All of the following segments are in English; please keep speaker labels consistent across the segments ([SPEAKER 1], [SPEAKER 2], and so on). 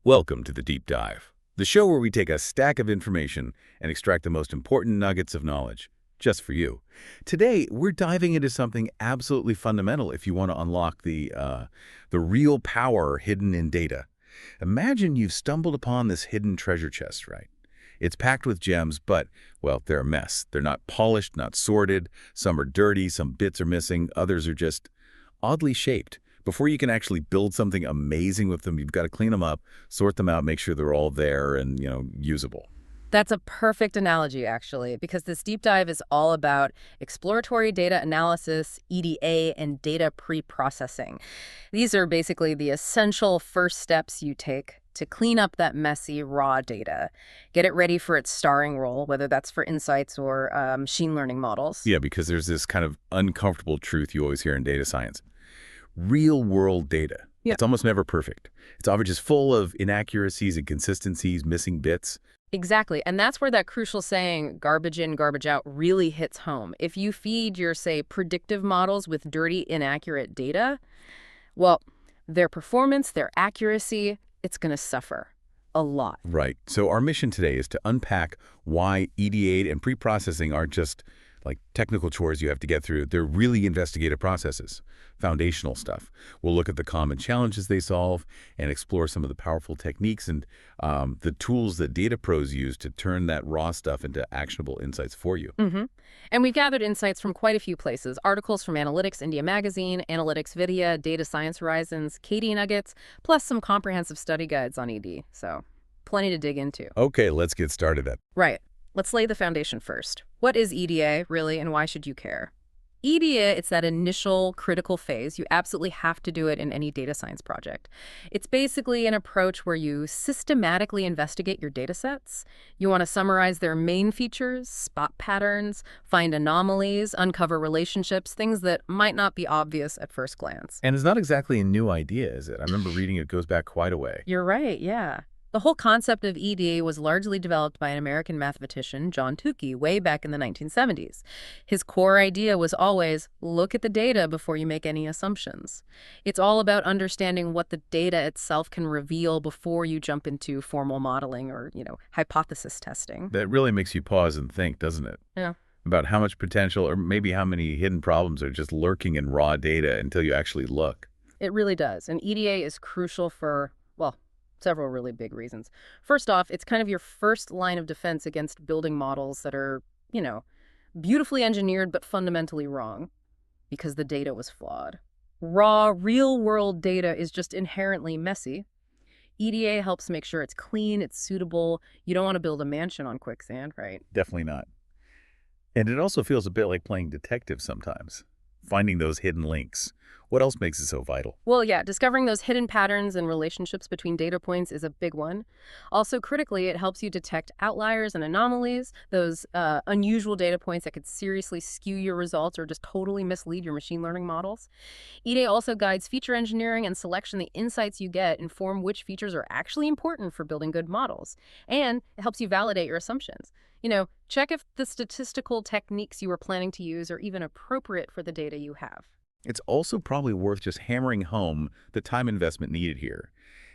[SPEAKER 1] Welcome to the Deep Dive, the show where we take a stack of information and extract the most important nuggets of knowledge, just for you. Today, we're diving into something absolutely fundamental if you want to unlock the real power hidden in data. Imagine you've stumbled upon this hidden treasure chest, right? It's packed with gems, but, well, they're a mess. They're not polished, not sorted. Some are dirty, some bits are missing, others are just oddly shaped. Before you can actually build something amazing with them, you've got to clean them up, sort them out, make sure they're all there and, usable.
[SPEAKER 2] That's a perfect analogy, actually, because this deep dive is all about exploratory data analysis, EDA, and data pre-processing. These are basically the essential first steps you take to clean up that messy, raw data, get it ready for its starring role, whether that's for insights or machine learning models.
[SPEAKER 1] Yeah, because there's this kind of uncomfortable truth you always hear in data science. Real-world data.
[SPEAKER 2] Yeah.
[SPEAKER 1] It's almost never perfect. It's often just full of inaccuracies, inconsistencies, missing bits.
[SPEAKER 2] Exactly. And that's where that crucial saying, garbage in, garbage out, really hits home. If you feed your, say, predictive models with dirty, inaccurate data, well, their performance, their accuracy, it's going to suffer a lot.
[SPEAKER 1] Right. So our mission today is to unpack why EDA and pre-processing aren't just like technical chores you have to get through. They're really investigative processes, foundational stuff. We'll look at the common challenges they solve and explore some of the powerful techniques and the tools that data pros use to turn that raw stuff into actionable insights for you.
[SPEAKER 2] And we've gathered insights from quite a few places. Articles from Analytics India Magazine, Analytics Vidya, Data Science Horizons, Katie Nuggets, plus some comprehensive study guides on ED. So plenty to dig into.
[SPEAKER 1] Okay, let's get started then.
[SPEAKER 2] Right. Let's lay the foundation first. What is EDA, really, and why should you care? EDA, it's that initial critical phase. You absolutely have to do it in any data science project. It's basically an approach where you systematically investigate your data sets. You want to summarize their main features, spot patterns, find anomalies, uncover relationships, things that might not be obvious at first glance.
[SPEAKER 1] And it's not exactly a new idea, is it? I remember reading it goes back quite a way.
[SPEAKER 2] You're right, yeah. The whole concept of EDA was largely developed by an American mathematician, John Tukey, way back in the 1970s. His core idea was always, look at the data before you make any assumptions. It's all about understanding what the data itself can reveal before you jump into formal modeling or, hypothesis testing.
[SPEAKER 1] That really makes you pause and think, doesn't it?
[SPEAKER 2] Yeah.
[SPEAKER 1] About how much potential or maybe how many hidden problems are just lurking in raw data until you actually look.
[SPEAKER 2] It really does. And EDA is crucial for, well, several really big reasons. First off, it's kind of your first line of defense against building models that are, beautifully engineered but fundamentally wrong because the data was flawed. Raw, real-world data is just inherently messy. EDA helps make sure it's clean, it's suitable. You don't want to build a mansion on quicksand, right?
[SPEAKER 1] Definitely not. And it also feels a bit like playing detective sometimes, finding those hidden links. What else makes it so vital?
[SPEAKER 2] Well, yeah, discovering those hidden patterns and relationships between data points is a big one. Also, critically, it helps you detect outliers and anomalies, those unusual data points that could seriously skew your results or just totally mislead your machine learning models. EDA also guides feature engineering and selection. The insights you get inform which features are actually important for building good models. And it helps you validate your assumptions. Check if the statistical techniques you were planning to use are even appropriate for the data you have.
[SPEAKER 1] It's also probably worth just hammering home the time investment needed here.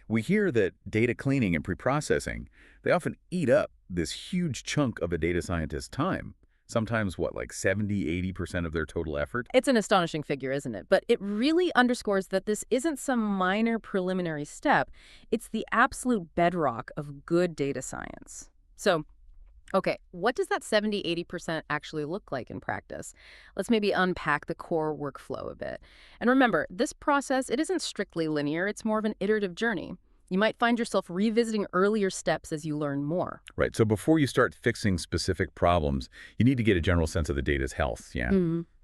[SPEAKER 1] We hear that data cleaning and preprocessing, they often eat up this huge chunk of a data scientist's time. Sometimes, like 70–80% of their total effort?
[SPEAKER 2] It's an astonishing figure, isn't it? But it really underscores that this isn't some minor preliminary step. It's the absolute bedrock of good data science. So, okay, what does that 70–80% actually look like in practice? Let's maybe unpack the core workflow a bit. And remember, this process, it isn't strictly linear. It's more of an iterative journey. You might find yourself revisiting earlier steps as you learn more.
[SPEAKER 1] Right, so before you start fixing specific problems, you need to get a general sense of the data's health, yeah?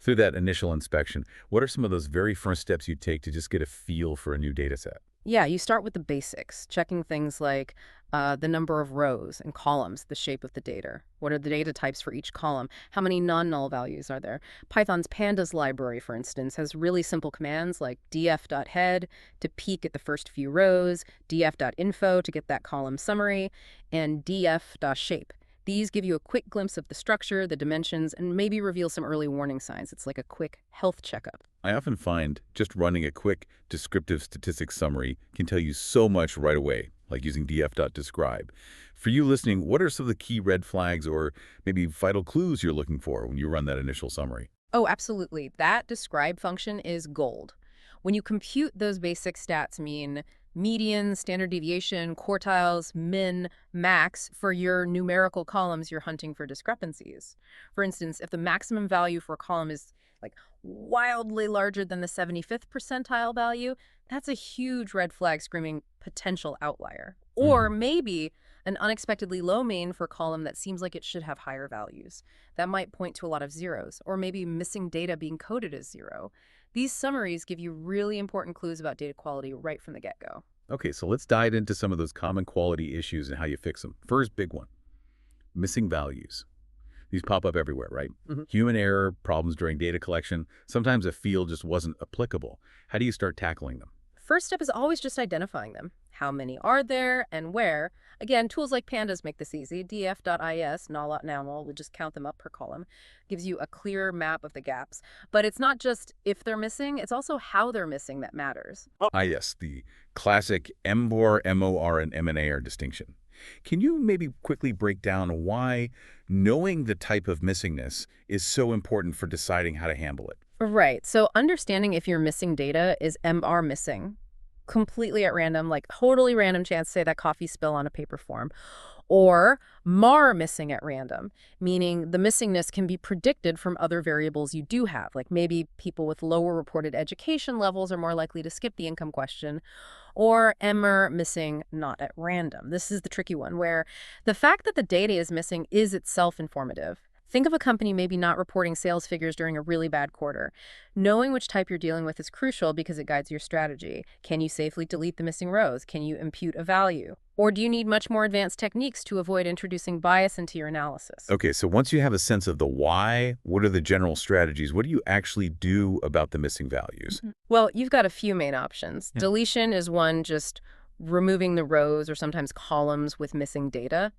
[SPEAKER 1] Through that initial inspection, what are some of those very first steps you take to just get a feel for a new data set?
[SPEAKER 2] Yeah, you start with the basics, checking things like the number of rows and columns, the shape of the data. What are the data types for each column? How many non-null values are there? Python's pandas library, for instance, has really simple commands like df.head to peek at the first few rows, df.info to get that column summary, and df.shape. These give you a quick glimpse of the structure, the dimensions, and maybe reveal some early warning signs. It's like a quick health checkup.
[SPEAKER 1] I often find just running a quick descriptive statistics summary can tell you so much right away. like using df.describe. For you listening, what are some of the key red flags or maybe vital clues you're looking for when you run that initial summary?
[SPEAKER 2] Oh, absolutely. That describe function is gold. When you compute those basic stats, mean median, standard deviation, quartiles, min, max, for your numerical columns, you're hunting for discrepancies. For instance, if the maximum value for a column is like wildly larger than the 75th percentile value, that's a huge red flag screaming potential outlier. Or
[SPEAKER 1] Hmm.
[SPEAKER 2] maybe an unexpectedly low mean for a column that seems like it should have higher values. That might point to a lot of zeros, or maybe missing data being coded as zero. These summaries give you really important clues about data quality right from the get-go.
[SPEAKER 1] Okay, so let's dive into some of those common quality issues and how you fix them. First big one, missing values. These pop up everywhere, right?
[SPEAKER 2] Mhm.
[SPEAKER 1] Human error, problems during data collection. Sometimes a field just wasn't applicable. How do you start tackling them?
[SPEAKER 2] First step is always just identifying them. How many are there and where? Again, tools like pandas make this easy. df.is, nal will just count them up per column, gives you a clear map of the gaps. But it's not just if they're missing, it's also how they're missing that matters.
[SPEAKER 1] Ah, yes, the classic MBOR, MOR, and MNAR distinction. Can you maybe quickly break down why knowing the type of missingness is so important for deciding how to handle it?
[SPEAKER 2] Right. So understanding if you're missing data is MR missing, completely at random, like totally random chance, say that coffee spill on a paper form, or MAR missing at random, meaning the missingness can be predicted from other variables you do have, like maybe people with lower reported education levels are more likely to skip the income question, or MR missing not at random. This is the tricky one, where the fact that the data is missing is itself informative. Think of a company maybe not reporting sales figures during a really bad quarter. Knowing which type you're dealing with is crucial because it guides your strategy. Can you safely delete the missing rows? Can you impute a value? Or do you need much more advanced techniques to avoid introducing bias into your analysis?
[SPEAKER 1] Okay, so once you have a sense of the why, what are the general strategies? What do you actually do about the missing values?
[SPEAKER 2] Well, you've got a few main options.
[SPEAKER 1] Yeah.
[SPEAKER 2] Deletion is one, just removing the rows or sometimes columns with missing data.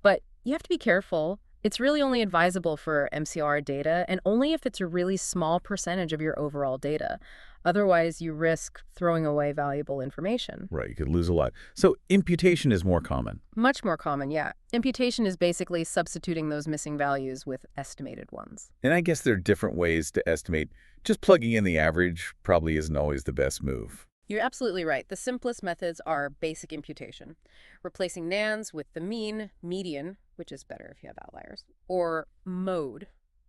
[SPEAKER 2] But you have to be careful. It's really only advisable for MCR data and only if it's a really small percentage of your overall data. Otherwise, you risk throwing away valuable information.
[SPEAKER 1] Right, you could lose a lot. So imputation is more common.
[SPEAKER 2] Much more common, yeah. Imputation is basically substituting those missing values with estimated ones.
[SPEAKER 1] And I guess there are different ways to estimate. Just plugging in the average probably isn't always the best move.
[SPEAKER 2] You're absolutely right. The simplest methods are basic imputation, replacing nans with the mean, median, which is better if you have outliers, or mode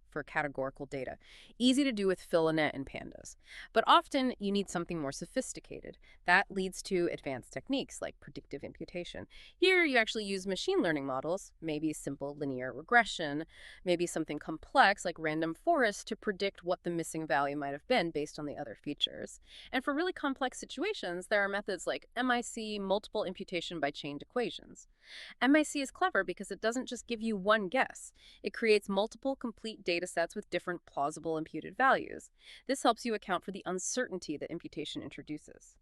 [SPEAKER 2] for categorical data. Easy to do with Fill-A-Net and Pandas. But often you need something more sophisticated. That leads to advanced techniques like predictive imputation. Here you actually use machine learning models, maybe simple linear regression, maybe something complex like random forest to predict what the missing value might have been based on the other features. And for really complex situations, there are methods like MIC, multiple imputation by chained equations. MIC is clever because it doesn't just give you one guess. It creates multiple complete data sets with different plausible imputed values. This helps you account for the uncertainty that imputation introduces.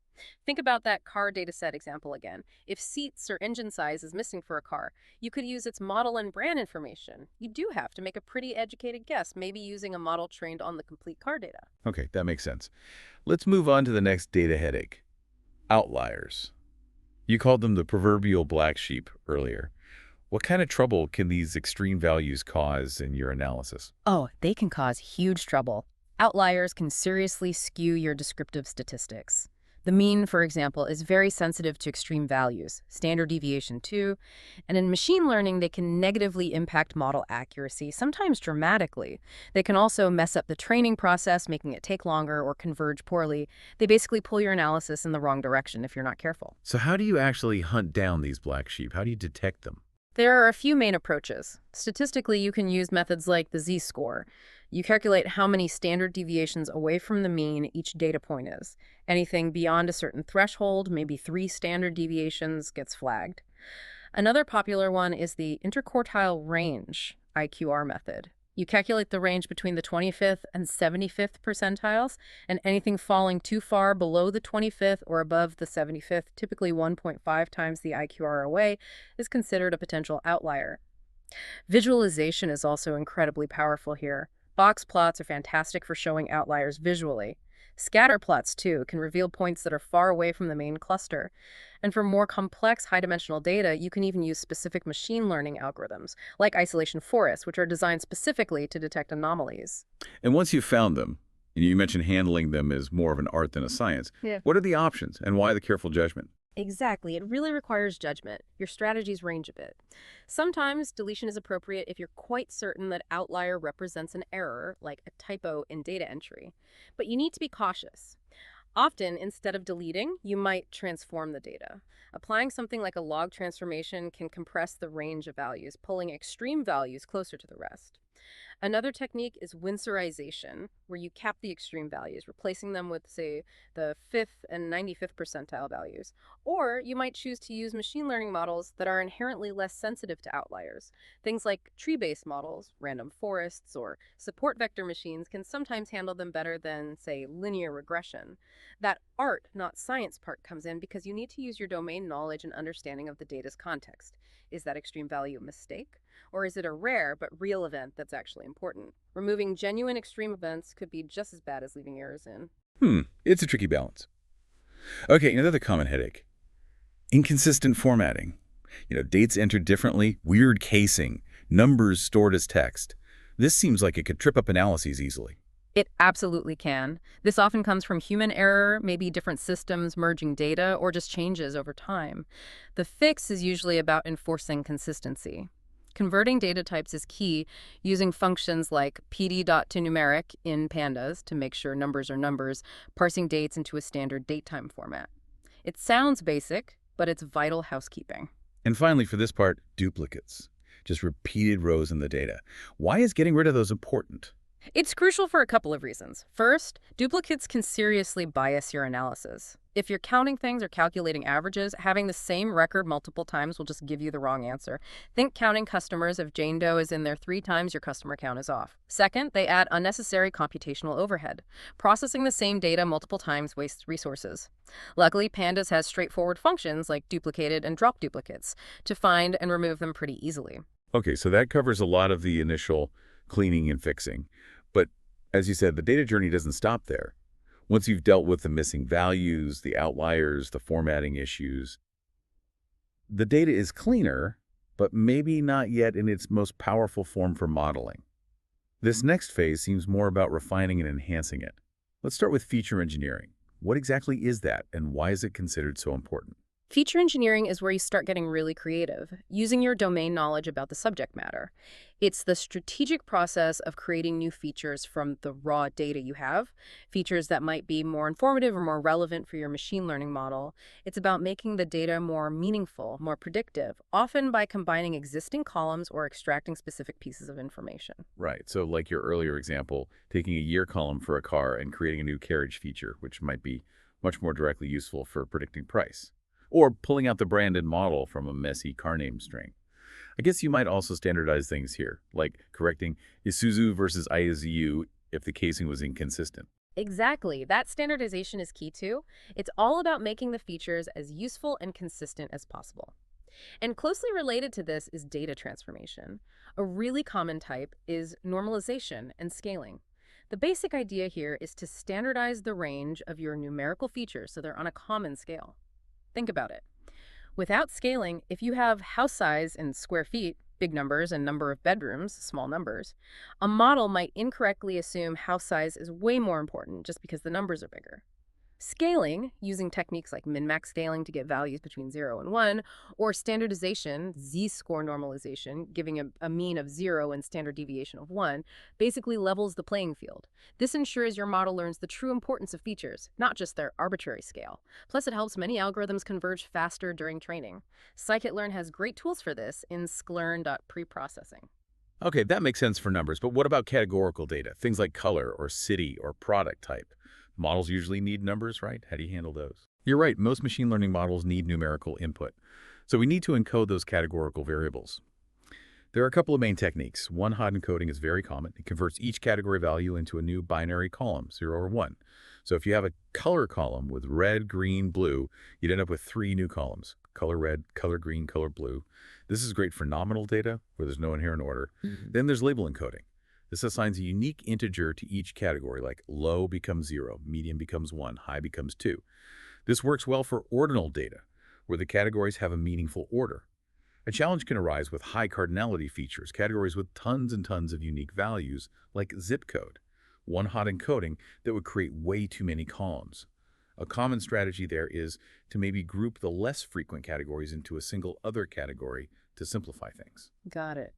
[SPEAKER 2] Think about that car dataset example again. If seats or engine size is missing for a car, you could use its model and brand information. You do have to make a pretty educated guess, maybe using a model trained on the complete car data.
[SPEAKER 1] Okay, that makes sense. Let's move on to the next data headache, outliers. You called them the proverbial black sheep earlier. What kind of trouble can these extreme values cause in your analysis?
[SPEAKER 2] Oh, they can cause huge trouble. Outliers can seriously skew your descriptive statistics. The mean, for example, is very sensitive to extreme values, standard deviation too, and in machine learning, they can negatively impact model accuracy, sometimes dramatically. They can also mess up the training process, making it take longer or converge poorly. They basically pull your analysis in the wrong direction if you're not careful.
[SPEAKER 1] So how do you actually hunt down these black sheep? How do you detect them?
[SPEAKER 2] There are a few main approaches. Statistically, you can use methods like the z-score. You calculate how many standard deviations away from the mean each data point is. Anything beyond a certain threshold, maybe 3 standard deviations, gets flagged. Another popular one is the interquartile range IQR method. You calculate the range between the 25th and 75th percentiles, and anything falling too far below the 25th or above the 75th, typically 1.5 times the IQR away, is considered a potential outlier. Visualization is also incredibly powerful here. Box plots are fantastic for showing outliers visually. Scatter plots, too, can reveal points that are far away from the main cluster. And for more complex high-dimensional data, you can even use specific machine learning algorithms, like isolation forests, which are designed specifically to detect anomalies.
[SPEAKER 1] And once you've found them, and you mentioned handling them as more of an art than a science,
[SPEAKER 2] Yeah.
[SPEAKER 1] what are the options and why the careful judgment?
[SPEAKER 2] Exactly. It really requires judgment. Your strategies range a bit. Sometimes deletion is appropriate if you're quite certain that outlier represents an error, like a typo in data entry. But you need to be cautious. Often, instead of deleting, you might transform the data. Applying something like a log transformation can compress the range of values, pulling extreme values closer to the rest. Another technique is winsorization, where you cap the extreme values, replacing them with, say, the 5th and 95th percentile values. Or you might choose to use machine learning models that are inherently less sensitive to outliers. Things like tree-based models, random forests, or support vector machines can sometimes handle them better than, say, linear regression. That art, not science part comes in because you need to use your domain knowledge and understanding of the data's context. Is that extreme value a mistake? Or is it a rare but real event that's actually important? Removing genuine extreme events could be just as bad as leaving errors in.
[SPEAKER 1] It's a tricky balance. Okay, another common headache. Inconsistent formatting. Dates entered differently, weird casing, numbers stored as text. This seems like it could trip up analyses easily.
[SPEAKER 2] It absolutely can. This often comes from human error, maybe different systems merging data, or just changes over time. The fix is usually about enforcing consistency. Converting data types is key, using functions like pd.toNumeric in pandas to make sure numbers are numbers, parsing dates into a standard datetime format. It sounds basic, but it's vital housekeeping.
[SPEAKER 1] And finally, for this part, duplicates. Just repeated rows in the data. Why is getting rid of those important?
[SPEAKER 2] It's crucial for a couple of reasons. First, duplicates can seriously bias your analysis. If you're counting things or calculating averages, having the same record multiple times will just give you the wrong answer. Think counting customers. If Jane Doe is in there 3 times, your customer count is off. Second, they add unnecessary computational overhead. Processing the same data multiple times wastes resources. Luckily, Pandas has straightforward functions like duplicated and drop duplicates to find and remove them pretty easily.
[SPEAKER 1] Okay, so that covers a lot of the initial cleaning and fixing. But as you said, the data journey doesn't stop there. Once you've dealt with the missing values, the outliers, the formatting issues, the data is cleaner, but maybe not yet in its most powerful form for modeling. This next phase seems more about refining and enhancing it. Let's start with feature engineering. What exactly is that, and why is it considered so important?
[SPEAKER 2] Feature engineering is where you start getting really creative, using your domain knowledge about the subject matter. It's the strategic process of creating new features from the raw data you have, features that might be more informative or more relevant for your machine learning model. It's about making the data more meaningful, more predictive, often by combining existing columns or extracting specific pieces of information.
[SPEAKER 1] Right, so like your earlier example, taking a year column for a car and creating a new carriage feature, which might be much more directly useful for predicting price. Or pulling out the brand and model from a messy car name string. I guess you might also standardize things here, like correcting Isuzu versus ISU if the casing was inconsistent.
[SPEAKER 2] Exactly. That standardization is key too. It's all about making the features as useful and consistent as possible. And closely related to this is data transformation. A really common type is normalization and scaling. The basic idea here is to standardize the range of your numerical features so they're on a common scale. Think about it. Without scaling, if you have house size in square feet, big numbers, and number of bedrooms, small numbers, a model might incorrectly assume house size is way more important just because the numbers are bigger. Scaling, using techniques like min-max scaling to get values between 0 and 1, or standardization, z-score normalization, giving a mean of 0 and standard deviation of 1, basically levels the playing field. This ensures your model learns the true importance of features, not just their arbitrary scale. Plus, it helps many algorithms converge faster during training. Scikit-learn has great tools for this in sklearn.preprocessing.
[SPEAKER 1] Okay, that makes sense for numbers, but what about categorical data? Things like color or city or product type. Models usually need numbers, right? How do you handle those? You're right, most machine learning models need numerical input. So we need to encode those categorical variables. There are a couple of main techniques. One, hot encoding is very common. It converts each category value into a new binary column, 0 or 1. So if you have a color column with red, green, blue, you'd end up with 3 new columns: color red, color green, color blue. This is great for nominal data, where there's no inherent order. Then there's label encoding. This assigns a unique integer to each category, like low becomes 0, medium becomes 1, high becomes 2. This works well for ordinal data, where the categories have a meaningful order. A challenge can arise with high cardinality features, categories with tons and tons of unique values, like zip code, one hot encoding that would create way too many columns. A common strategy there is to maybe group the less frequent categories into a single other category to simplify things.
[SPEAKER 2] Got it.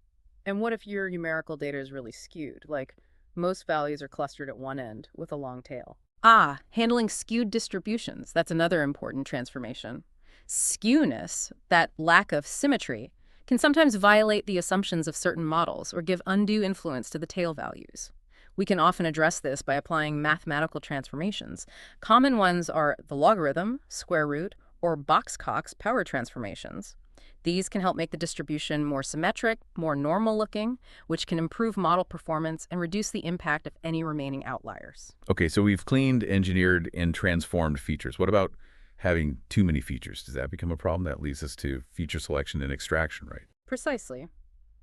[SPEAKER 2] And what if your numerical data is really skewed? Like most values are clustered at one end with a long tail. Ah, handling skewed distributions. That's another important transformation. Skewness, that lack of symmetry, can sometimes violate the assumptions of certain models or give undue influence to the tail values. We can often address this by applying mathematical transformations. Common ones are the logarithm, square root, or Box-Cox power transformations. These can help make the distribution more symmetric, more normal-looking, which can improve model performance and reduce the impact of any remaining outliers.
[SPEAKER 1] Okay, so we've cleaned, engineered, and transformed features. What about having too many features? Does that become a problem? That leads us to feature selection and extraction, right?
[SPEAKER 2] Precisely.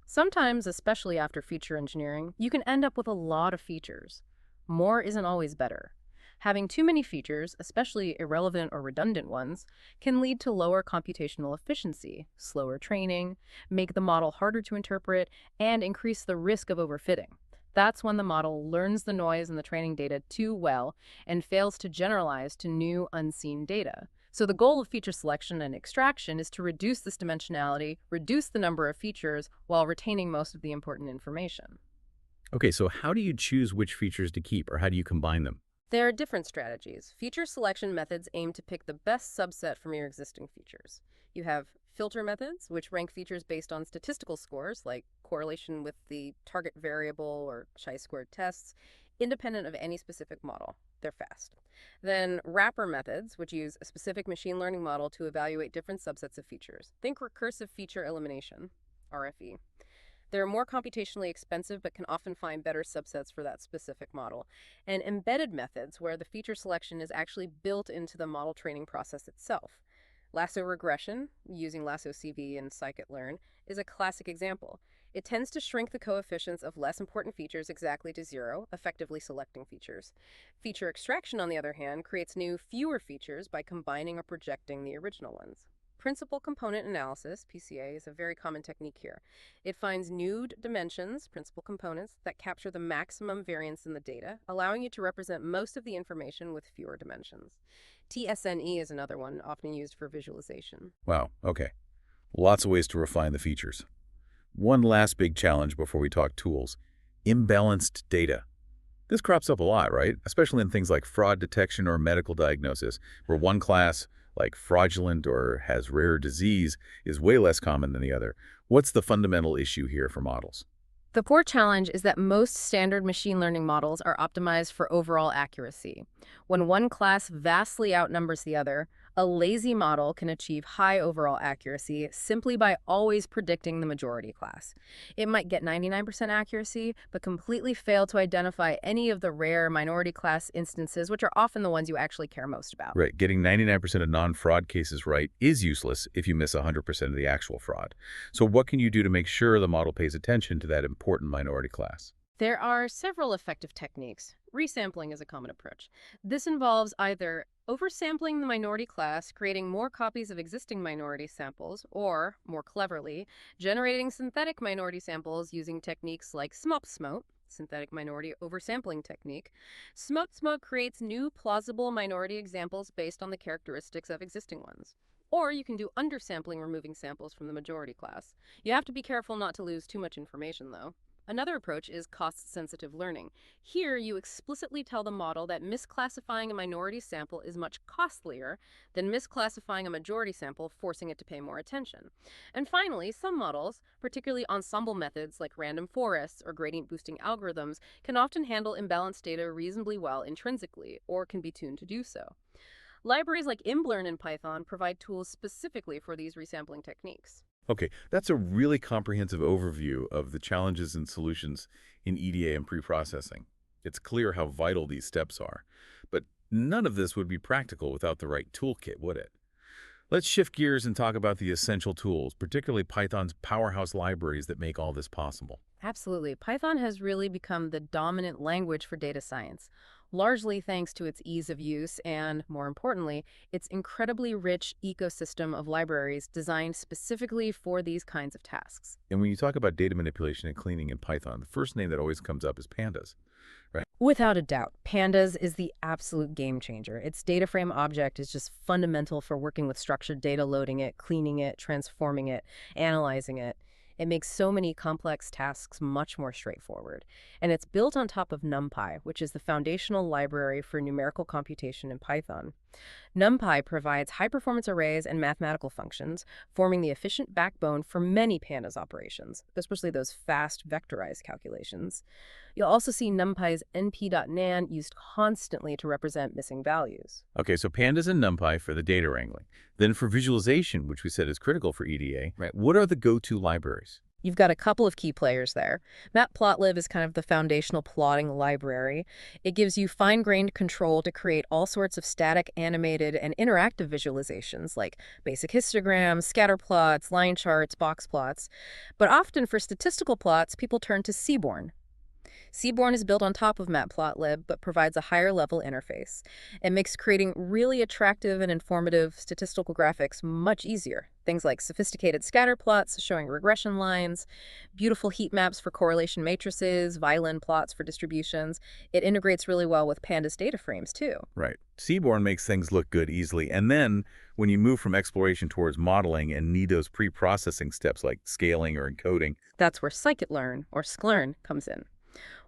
[SPEAKER 2] Sometimes, especially after feature engineering, you can end up with a lot of features. More isn't always better. Having too many features, especially irrelevant or redundant ones, can lead to lower computational efficiency, slower training, make the model harder to interpret, and increase the risk of overfitting. That's when the model learns the noise in the training data too well and fails to generalize to new, unseen data. So the goal of feature selection and extraction is to reduce this dimensionality, reduce the number of features, while retaining most of the important information.
[SPEAKER 1] Okay, so how do you choose which features to keep, or how do you combine them?
[SPEAKER 2] There are different strategies. Feature selection methods aim to pick the best subset from your existing features. You have filter methods, which rank features based on statistical scores, like correlation with the target variable or chi-squared tests, independent of any specific model. They're fast. Then wrapper methods, which use a specific machine learning model to evaluate different subsets of features. Think recursive feature elimination, RFE. They're more computationally expensive but can often find better subsets for that specific model. And embedded methods, where the feature selection is actually built into the model training process itself. Lasso regression, using Lasso CV and scikit-learn, is a classic example. It tends to shrink the coefficients of less important features exactly to 0, effectively selecting features. Feature extraction, on the other hand, creates new, fewer features by combining or projecting the original ones. Principal component analysis, PCA, is a very common technique here. It finds new dimensions, principal components, that capture the maximum variance in the data, allowing you to represent most of the information with fewer dimensions. TSNE is another one, often used for visualization.
[SPEAKER 1] Wow, okay. Lots of ways to refine the features. One last big challenge before we talk tools: imbalanced data. This crops up a lot, right? Especially in things like fraud detection or medical diagnosis, where one class, like fraudulent or has rare disease, is way less common than the other. What's the fundamental issue here for models?
[SPEAKER 2] The core challenge is that most standard machine learning models are optimized for overall accuracy. When one class vastly outnumbers the other, a lazy model can achieve high overall accuracy simply by always predicting the majority class. It might get 99% accuracy, but completely fail to identify any of the rare minority class instances, which are often the ones you actually care most about.
[SPEAKER 1] Right, getting 99% of non-fraud cases right is useless if you miss 100% of the actual fraud. So what can you do to make sure the model pays attention to that important minority class?
[SPEAKER 2] There are several effective techniques. Resampling is a common approach. This involves either oversampling the minority class, creating more copies of existing minority samples, or, more cleverly, generating synthetic minority samples using techniques like SMOP, synthetic minority oversampling technique. SMOP creates new plausible minority examples based on the characteristics of existing ones. Or you can do undersampling, removing samples from the majority class. You have to be careful not to lose too much information, though. Another approach is cost-sensitive learning. Here, you explicitly tell the model that misclassifying a minority sample is much costlier than misclassifying a majority sample, forcing it to pay more attention. And finally, some models, particularly ensemble methods like random forests or gradient boosting algorithms, can often handle imbalanced data reasonably well intrinsically, or can be tuned to do so. Libraries like imblearn in Python provide tools specifically for these resampling techniques.
[SPEAKER 1] Okay, that's a really comprehensive overview of the challenges and solutions in EDA and preprocessing. It's clear how vital these steps are. But none of this would be practical without the right toolkit, would it? Let's shift gears and talk about the essential tools, particularly Python's powerhouse libraries that make all this possible.
[SPEAKER 2] Absolutely. Python has really become the dominant language for data science, largely thanks to its ease of use and, more importantly, its incredibly rich ecosystem of libraries designed specifically for these kinds of tasks.
[SPEAKER 1] And when you talk about data manipulation and cleaning in Python, the first name that always comes up is pandas, right?
[SPEAKER 2] Without a doubt, Pandas is the absolute game changer. Its data frame object is just fundamental for working with structured data, loading it, cleaning it, transforming it, analyzing it. It makes so many complex tasks much more straightforward. And it's built on top of NumPy, which is the foundational library for numerical computation in Python. NumPy provides high-performance arrays and mathematical functions, forming the efficient backbone for many Pandas operations, especially those fast vectorized calculations. You'll also see NumPy's np.nan used constantly to represent missing values.
[SPEAKER 1] Okay, so pandas and NumPy for the data wrangling. Then for visualization, which we said is critical for EDA, right? What are the go-to libraries?
[SPEAKER 2] You've got a couple of key players there. Matplotlib is kind of the foundational plotting library. It gives you fine-grained control to create all sorts of static, animated, and interactive visualizations like basic histograms, scatter plots, line charts, box plots. But often for statistical plots, people turn to Seaborn. Seaborn is built on top of Matplotlib, but provides a higher-level interface. It makes creating really attractive and informative statistical graphics much easier. Things like sophisticated scatter plots showing regression lines, beautiful heat maps for correlation matrices, violin plots for distributions. It integrates really well with Pandas data frames, too.
[SPEAKER 1] Right. Seaborn makes things look good easily. And then when you move from exploration towards modeling and need those pre-processing steps like scaling or encoding.
[SPEAKER 2] That's where scikit-learn, or sklearn, comes in.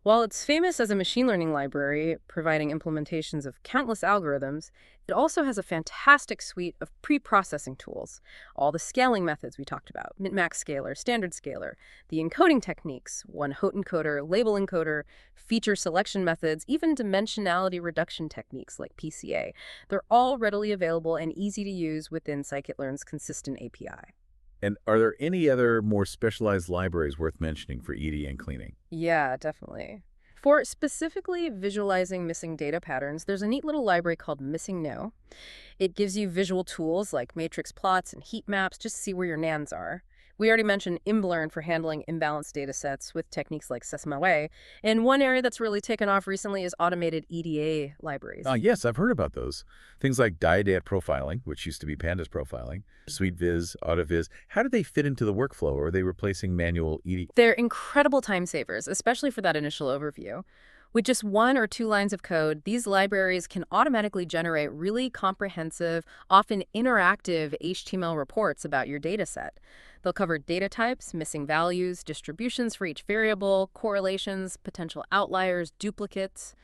[SPEAKER 2] While it's famous as a machine learning library, providing implementations of countless algorithms, it also has a fantastic suite of pre-processing tools. All the scaling methods we talked about, min-max scaler, standard scaler, the encoding techniques, one-hot encoder, label encoder, feature selection methods, even dimensionality reduction techniques like PCA. They're all readily available and easy to use within scikit-learn's consistent API.
[SPEAKER 1] And are there any other more specialized libraries worth mentioning for EDA and cleaning?
[SPEAKER 2] Yeah, definitely. For specifically visualizing missing data patterns, there's a neat little library called Missing No. It gives you visual tools like matrix plots and heat maps just to see where your nans are. We already mentioned imblearn for handling imbalanced data sets with techniques like SysMLA. And one area that's really taken off recently is automated EDA libraries.
[SPEAKER 1] Yes, I've heard about those. Things like diadat profiling, which used to be pandas profiling, SuiteViz, AutoViz. How do they fit into the workflow, or are they replacing manual EDA?
[SPEAKER 2] They're incredible time savers, especially for that initial overview. With just 1 or 2 lines of code, these libraries can automatically generate really comprehensive, often interactive HTML reports about your data set. They'll cover data types, missing values, distributions for each variable, correlations, potential outliers, duplicates,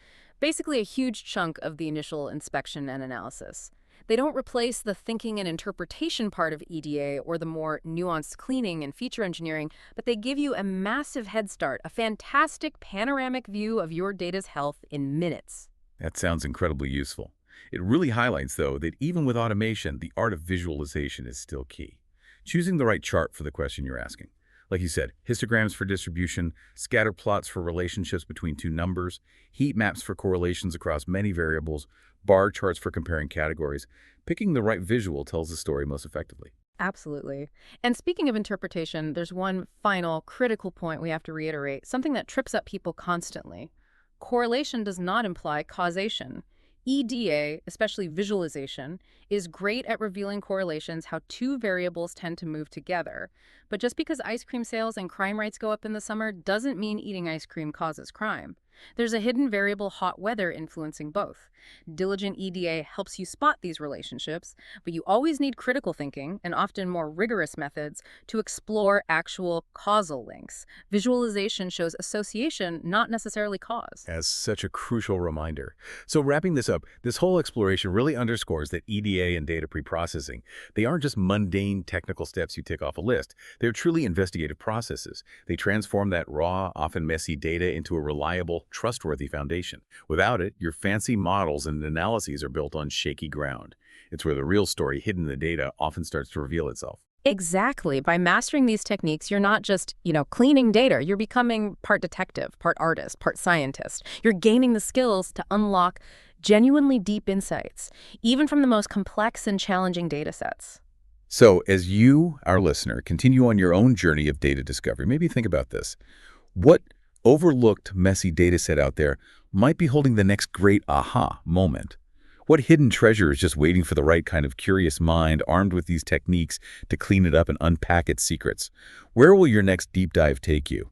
[SPEAKER 2] basically a huge chunk of the initial inspection and analysis. They don't replace the thinking and interpretation part of EDA or the more nuanced cleaning and feature engineering, but they give you a massive head start, a fantastic panoramic view of your data's health in minutes.
[SPEAKER 1] That sounds incredibly useful. It really highlights, though, that even with automation, the art of visualization is still key. Choosing the right chart for the question you're asking. Like you said, histograms for distribution, scatter plots for relationships between two numbers, heat maps for correlations across many variables, bar charts for comparing categories. Picking the right visual tells the story most effectively.
[SPEAKER 2] Absolutely. And speaking of interpretation, there's one final critical point we have to reiterate, something that trips up people constantly. Correlation does not imply causation. EDA, especially visualization, is great at revealing correlations, how two variables tend to move together. But just because ice cream sales and crime rates go up in the summer doesn't mean eating ice cream causes crime. There's a hidden variable, hot weather, influencing both. Diligent EDA helps you spot these relationships, but you always need critical thinking and often more rigorous methods to explore actual causal links. Visualization shows association, not necessarily cause.
[SPEAKER 1] As such a crucial reminder. So wrapping this up, this whole exploration really underscores that EDA and data preprocessing, they aren't just mundane technical steps you tick off a list. They're truly investigative processes. They transform that raw, often messy data into a reliable, trustworthy foundation. Without it, your fancy models and analyses are built on shaky ground. It's where the real story hidden in the data often starts to reveal itself.
[SPEAKER 2] Exactly. By mastering these techniques, you're not just, cleaning data. You're becoming part detective, part artist, part scientist. You're gaining the skills to unlock genuinely deep insights, even from the most complex and challenging data sets.
[SPEAKER 1] So as you, our listener, continue on your own journey of data discovery, maybe think about this. What overlooked, messy data set out there might be holding the next great aha moment? What hidden treasure is just waiting for the right kind of curious mind armed with these techniques to clean it up and unpack its secrets? Where will your next deep dive take you?